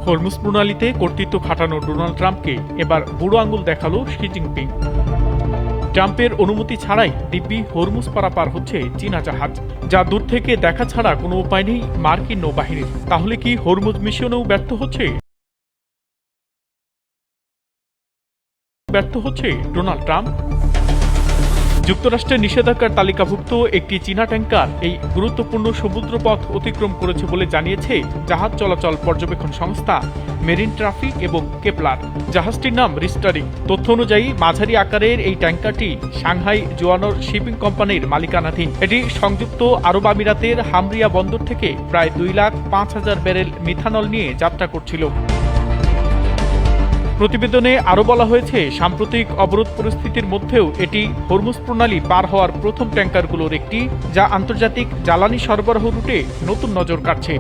Hormuz প্রণালীতে কর্তৃত্ব খাটানো Donald ট্রাম্পকে এবার বুড়ো আঙুল দেখালো শি জিনপিং। ট্রাম্পের অনুমতি ছাড়াই দিব্যি হরমুজ পারাপার হচ্ছে চীনা জাহাজ, যা দূর থেকে দেখা ছাড়া কোনো উপায় নেই মার্কিন নৌবাহিনীর। তাহলে কি হরমুজ মিশনেও ব্যর্থ হচ্ছে ডোনাল্ড ট্রাম্প? যুক্তরাষ্ট্রের নিষেধাজ্ঞার তালিকাভুক্ত একটি চীনা ট্যাঙ্কার এই গুরুত্বপূর্ণ সমুদ্রপথ অতিক্রম করেছে বলে জানিয়েছে জাহাজ চলাচল পর্যবেক্ষণ সংস্থা মেরিন ট্রাফিক এবং কেপলার। জাহাজটির নাম রিস্টারিং। তথ্য অনুযায়ী মাঝারি আকারের এই ট্যাঙ্কারটি সাংহাই জোয়ানোর শিপিং কোম্পানির মালিকানাধীন। এটি সংযুক্ত আরব আমিরাতের হামরিয়া বন্দর থেকে প্রায় 2,05,000 ব্যারেল মিথানল নিয়ে যাত্রা করছিল। প্রতিবেদনে আরও বলা হয়েছে, সাম্প্রতিক অবরোধ পরিস্থিতির মধ্যেও এটি হরমুজ প্রণালী পার হওয়ার প্রথম ট্যাঙ্কারগুলোর একটি, যা আন্তর্জাতিক জ্বালানি সরবরাহ রুটে নতুন নজর কাটছে।